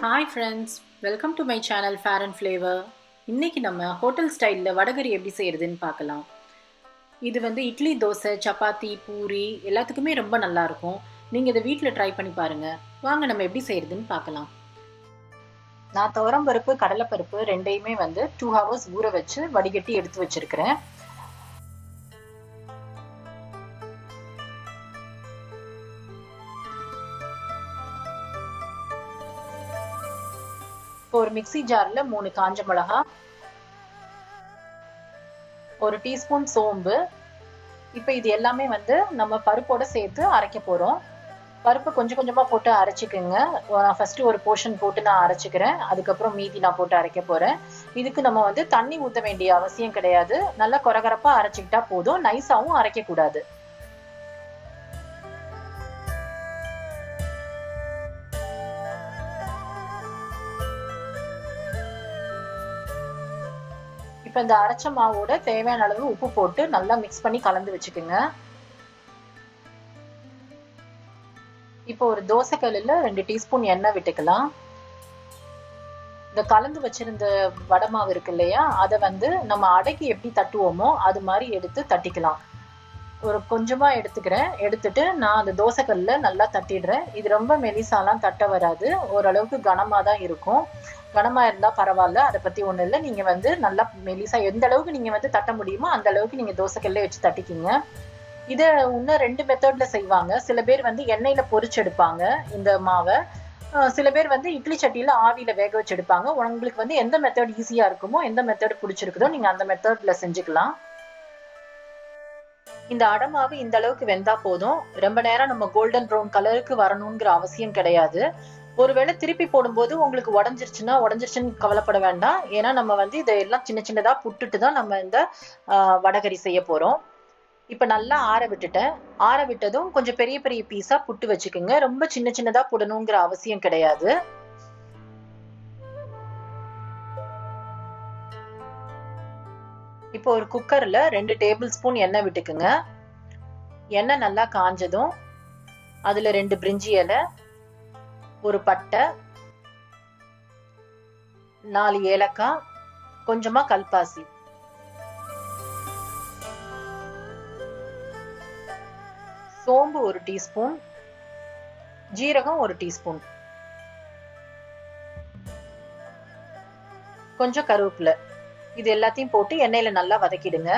Hi friends, welcome to my channel fair and flavour. இன்றைக்கி நம்ம hotel ஸ்டைலில் வடகறி எப்படி செய்கிறதுன்னு பார்க்கலாம். இது இட்லி, தோசை, சப்பாத்தி, பூரி எல்லாத்துக்குமே ரொம்ப நல்லாயிருக்கும். நீங்கள் இதை வீட்டில் ட்ரை பண்ணி பாருங்கள். வாங்க நம்ம எப்படி செய்கிறதுன்னு பார்க்கலாம். நான் துவரம்பருப்பு, கடலைப்பருப்பு ரெண்டையுமே 2 ஹவர்ஸ் ஊற வச்சு வடிகட்டி எடுத்து வச்சுருக்கிறேன். ஒரு மிக்ஸி ஜார்ல 3 காஞ்ச மிளகா, 1 டீஸ்பூன் சோம்பு. இப்போ இது எல்லாமே நம்ம பருப்போட சேர்த்து அரைக்க போறோம். பருப்பு கொஞ்சம் கொஞ்சமா போட்டு அரைச்சிக்கோங்க. நான் ஃபர்ஸ்ட் ஒரு போர்ஷன் போட்டு நான் அரைச்சிக்கிறேன். அதுக்கப்புறம் மீதி நான் போட்டு அரைக்க போறேன். இதுக்கு நம்ம தண்ணி ஊற்ற வேண்டிய அவசியம் கிடையாது. நல்லா கொரகரப்பா அரைச்சிக்கிட்டா போதும். நைஸாவும் அரைக்க கூடாது. இப்போ இந்த அரைச்ச மாவோட தேவையான அளவு உப்பு போட்டு நல்லா மிக்ஸ் பண்ணி கலந்து வச்சுக்கோங்க. இப்போ ஒரு தோசைக்கல்லில் 2 டீஸ்பூன் எண்ணெய் விட்டுக்கலாம். இந்த கலந்து வச்சிருந்த வடை மாவு இருக்கு இல்லையா, அதை நம்ம அடைக்கு எப்படி தட்டுவோமோ அது மாதிரி எடுத்து தட்டிக்கலாம். ஒரு கொஞ்சமா எடுத்துக்கிறேன். எடுத்துட்டு நான் அந்த தோசைக்கல்ல நல்லா தட்டிடுறேன். இது ரொம்ப மெலிசாலாம் தட்ட வராது, ஓரளவுக்கு கனமா தான் இருக்கும். கனமா இருந்தா பரவாயில்ல, அதை பத்தி ஒண்ணு இல்லை. நீங்க நல்லா மெலிசா எந்த அளவுக்கு நீங்க தட்ட முடியுமோ அந்த அளவுக்கு நீங்க தோசைக்கல்ல வச்சு தட்டிக்கிங்க. இதை இன்னும் 2 மெத்தட்ல செய்வாங்க. சில பேர் எண்ணெயில பொரிச்சு எடுப்பாங்க இந்த மாவை. சில பேர் இட்லி சட்டியில ஆவியில வேக வச்சு எடுப்பாங்க. உங்களுக்கு எந்த மெத்தட் ஈஸியா இருக்குமோ, எந்த மெத்தட் பிடிச்சிருக்குதோ நீங்க அந்த மெத்தட்ல செஞ்சுக்கலாம். இந்த அடமாவு இந்த அளவுக்கு வெந்தா போதும். ரொம்ப நேரம் நம்ம கோல்டன் ப்ரௌன் கலருக்கு வரணுங்கிற அவசியம் கிடையாது. ஒருவேளை திருப்பி போடும்போது உங்களுக்கு உடஞ்சிருச்சுன்னு கவலைப்பட வேண்டாம். ஏன்னா நம்ம இதெல்லாம் சின்ன சின்னதா புட்டுட்டு தான் நம்ம இந்த வடகறி செய்ய போறோம். இப்ப நல்லா ஆற விட்டுட்டேன். ஆற விட்டதும் கொஞ்சம் பெரிய பெரிய பீஸா புட்டு வச்சுக்கோங்க. ரொம்ப சின்ன சின்னதா போடணுங்கிற அவசியம் கிடையாது. இப்போ ஒரு குக்கர்ல 2 டேபிள் ஸ்பூன் எண்ணெய் விட்டுக்குங்க. எண்ணெய் நல்லா காஞ்சதும் அதுல 2 பிரிஞ்சி இலை, ஒரு பட்டை, 4 ஏலக்காய், கொஞ்சமா கல்பாசி, சோம்பு 1 டீஸ்பூன், ஜீரகம் 1 டீஸ்பூன், கொஞ்சம் கருவேப்பிலை. இது எல்லாத்தையும் போட்டு எண்ணெயில நல்லா வதக்கிடுங்க.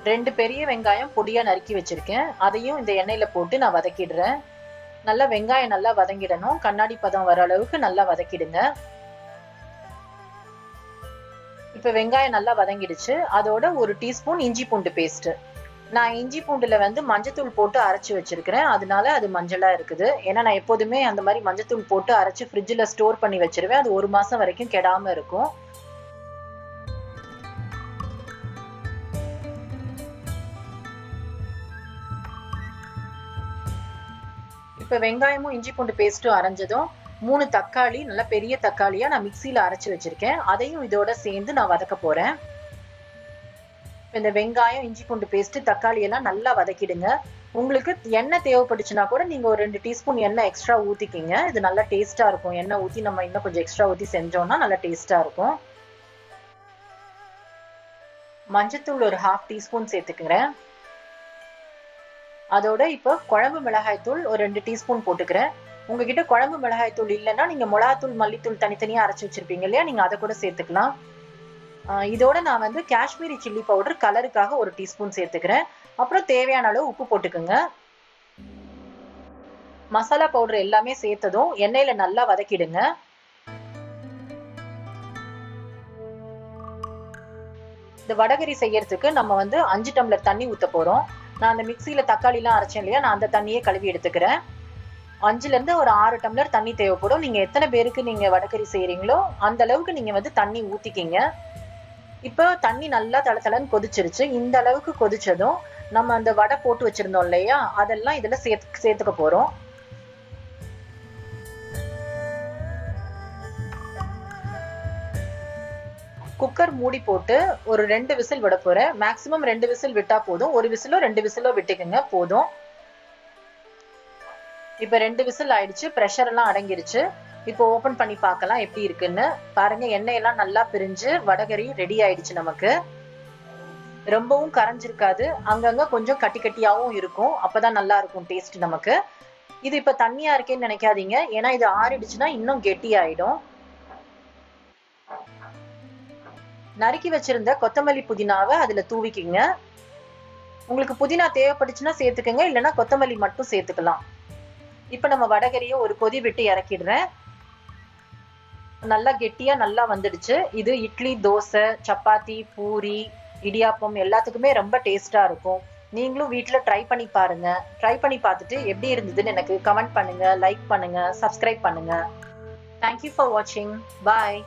2 பெரிய வெங்காயம் பொடியா நறுக்கி வச்சிருக்கேன். அதையும் இந்த எண்ணெயில போட்டு நான் வதக்கிடுறேன். நல்லா வெங்காயம் நல்லா வதங்கிடணும். கண்ணாடி பதம் வர அளவுக்கு நல்லா வதக்கிடுங்க. இப்ப வெங்காயம் நல்லா வதங்கிடுச்சு. அதோட 1 டீஸ்பூன் இஞ்சி பூண்டு பேஸ்ட். நான் இஞ்சி பூண்டுல மஞ்சத்தூள் போட்டு அரைச்சு வச்சிருக்கிறேன். அதனால அது மஞ்சளா இருக்குது. ஏன்னா நான் எப்போதுமே அந்த மாதிரி மஞ்சத்தூள் போட்டு அரைச்சு ஃப்ரிட்ஜில் ஸ்டோர் பண்ணி வச்சிருவேன். அது 1 மாசம் வரைக்கும் கெடாம இருக்கும். இப்ப வெங்காயமும் இஞ்சி பூண்டு பேஸ்ட்டும் அரைஞ்சதும் 3 தக்காளி, நல்லா பெரிய தக்காளியா நான் மிக்சியில அரைச்சு வச்சிருக்கேன். அதையும் இதோட சேர்ந்து நான் வதக்க போறேன். இந்த வெங்காயம், இஞ்சி பூண்டு பேஸ்ட், தக்காளி எல்லாம் நல்லா வதக்கிடுங்க. உங்களுக்கு எண்ணெய் தேவைப்பட்டுச்சுன்னா கூட நீங்க ஒரு 2 டீஸ்பூன் எண்ணெய் எக்ஸ்ட்ரா ஊத்திக்கிங்க. இது நல்லா டேஸ்டா இருக்கும். எண்ணெய் ஊத்தி நம்ம இன்னும் கொஞ்சம் எக்ஸ்ட்ரா ஊத்தி செஞ்சோம்னா நல்லா டேஸ்டா இருக்கும். மஞ்சத்தூள் ஒரு 1/2 டீஸ்பூன் சேர்த்துக்கிறேன். அதோட இப்போ குழம்பு மிளகாய் தூள் ஒரு 2 டீஸ்பூன் போட்டுக்கிறேன். உங்ககிட்ட குழம்பு மிளகாய் தூள் இல்லைன்னா நீங்க மிளகாத்தூள், மல்லித்தூள் தனித்தனியா அரைச்சு வச்சிருப்பீங்க இல்லையா, நீங்க அதை கூட சேர்த்துக்கலாம். இதோட நான் காஷ்மீரி சில்லி பவுடர் கலருக்காக 1 டீஸ்பூன் சேர்த்துக்கிறேன். அப்புறம் தேவையான அளவு உப்பு போட்டுக்குங்க. மசாலா பவுடர் எல்லாமே சேர்த்ததும் எண்ணெயில நல்லா வதக்கிடுங்க. இந்த வடகறி செய்யறதுக்கு நம்ம 5 டம்ளர் தண்ணி ஊத்த போறோம். நான் அந்த மிக்சியில தக்காளி எல்லாம் அரைச்சேன் இல்லையா, நான் அந்த தண்ணியே கழுவி எடுத்துக்கிறேன். 5ல இருந்து ஒரு 6 டம்ளர் தண்ணி தேவைப்படும். நீங்க எத்தனை பேருக்கு நீங்க வடகறி செய்யறீங்களோ அந்த அளவுக்கு நீங்க தண்ணி ஊத்திக்கிங்க. இப்போ தண்ணி நல்லா தளதளன்னு கொதிச்சிருச்சு. இந்த அளவுக்கு கொதிச்சதும் நம்ம அந்த வடை போட்டு வச்சிருந்தோம் இல்லையா, அதெல்லாம் இதுல சேர்த்துக்க போறோம். குக்கர் மூடி போட்டு ஒரு 2 விசில் விட போறேன். மேக்ஸிமம் 2 விசில் விட்டா போதும். 1 விசிலோ 2 விசிலோ விட்டுக்குங்க போதும். இப்ப 2 விசில் ஆயிடுச்சு, பிரஷர் எல்லாம் அடங்கிருச்சு. இப்போ ஓபன் பண்ணி பார்க்கலாம் எப்படி இருக்குன்னு. பாருங்க, எண்ணெயெல்லாம் நல்லா பிரிஞ்சு வடகறி ரெடி ஆயிடுச்சு நமக்கு. ரொம்பவும் கரைஞ்சிருக்காது, அங்கங்க கொஞ்சம் கட்டி கட்டியாவும் இருக்கும். அப்பதான் நல்லா இருக்கும் டேஸ்ட் நமக்கு. இது இப்ப தண்ணியா இருக்கேன்னு நினைக்காதீங்க, ஏன்னா இது ஆறிடுச்சுன்னா இன்னும் கெட்டி ஆயிடும். நறுக்கி வச்சிருந்த கொத்தமல்லி புதினாவை அதுல தூவிக்கிங்க. உங்களுக்கு புதினா தேவைப்பட்டுச்சுன்னா சேர்த்துக்கங்க, இல்லைன்னா கொத்தமல்லி மட்டும் சேர்த்துக்கலாம். இப்ப நம்ம வடகறியை ஒரு கொதி விட்டு இறக்கிடுறேன். நல்லா கெட்டியா நல்லா வந்துடுச்சு. இது இட்லி, தோசை, சப்பாத்தி, பூரி, இடியாப்பம் எல்லாத்துக்குமே ரொம்ப டேஸ்டா இருக்கும். நீங்களும் வீட்ல ட்ரை பண்ணி பாருங்க. ட்ரை பண்ணி பார்த்துட்டு எப்படி இருந்ததுன்னு எனக்கு கமெண்ட் பண்ணுங்க, லைக் பண்ணுங்க, சப்ஸ்கிரைப் பண்ணுங்க. தேங்க்யூ ஃபார் வாட்சிங். பாய்.